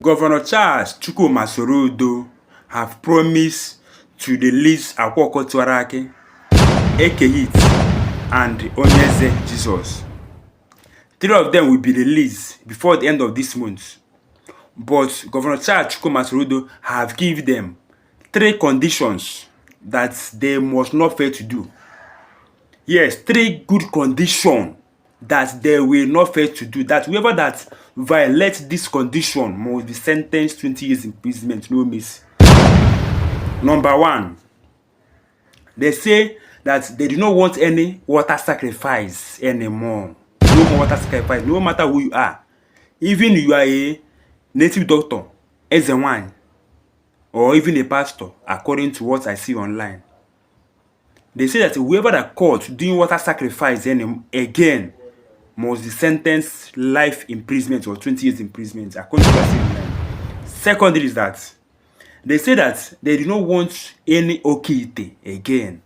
Governor Charles Chukwuma Soludo have promised to release Akwa Tiwara, Ekehit, and Onyeze Jesus. 3 of them will be released before the end of this month. But Governor Charles Chukwuma Soludo have given them 3 conditions that they must not fail to do. Yes, 3 good conditions that they will not fail to do. That whoever that violates this condition must be sentenced 20 years imprisonment, no miss. Number 1, they say that they do not want any water sacrifice anymore. No more water sacrifice, no matter who you are. Even you are a native doctor, as a one, or even a pastor, according to what I see online. They say that whoever that caught doing water sacrifice again must be sentenced life imprisonment or 20 years imprisonment, according to what I see online. Secondly is that they say that they do not want any okite again.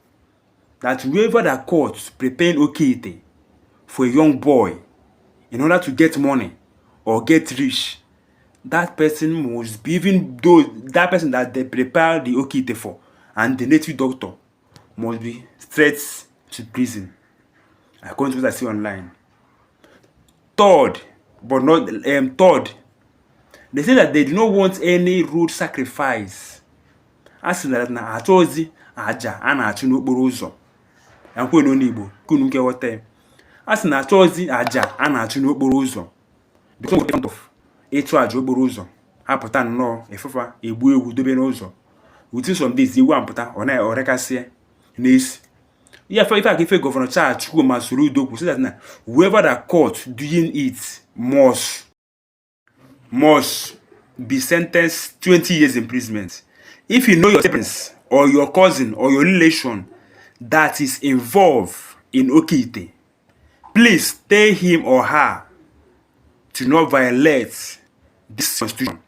That whoever that caught preparing okite for a young boy in order to get money or get rich, that person must be, even though that person that they prepare the okite for and the native doctor must be straight to prison, according to what I see online. Third, they say that they do not want any road sacrifice. As in that na atozi aja ana achu n'okporo ụzọ. Yankwe no n'Igbo, kunu nke wote. As in atozi aja ana achu n'okporo ụzọ. Because of the of etu aja okporo ụzọ. Apụta nnọọ efefa egbu egwu dobe n'ụzọ. Within some days ewu amputa ona orekasie n'isi. Yeah, if Governor Charles Chukwuma Soludo say that now whoever that caught doing it must be sentenced 20 years imprisonment. If you know your parents or your cousin or your relation that is involved in okite, please tell him or her to not violate this constitution.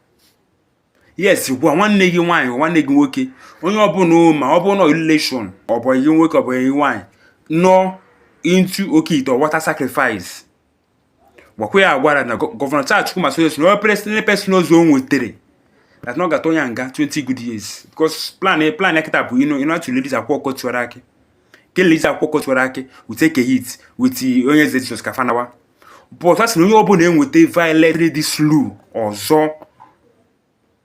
Yes, one nigga wine, one nigga woke. Only upon my open relation or boy you wake up or you wine. No into okite or water sacrifice. Governor Charles Chukwuma Soludo no person knows own with 3. That's not got Onyanga 20 good years. Because plan ekita you know to release Akwa Tiwara. Can release Akwa Tiwara, we take a hit with the Onyeze Jesus Kafanawa. But that's no open name with the violate this law or so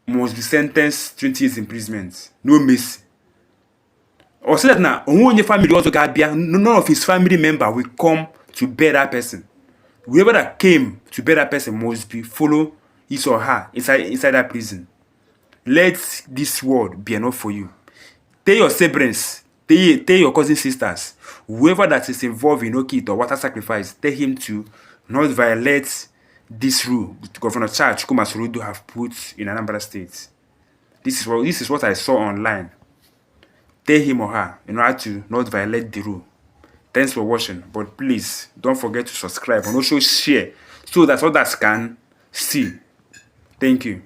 must be sentenced 20 years imprisonment. No miss. Or say that now, only family also got none of his family member will come to bear that person. Whoever that came to bear that person must be follow his or her inside that prison. Let this word be enough for you. Tell your siblings, tell your cousin sisters, whoever that is involved in okite or water sacrifice, tell him to not violate this rule Governor Charles Chukwuma Soludo have put in Anambra State. This is what I saw online. Tell him or her in order to not violate the rule. Thanks for watching, but please don't forget to subscribe and also share so that others can see. Thank you.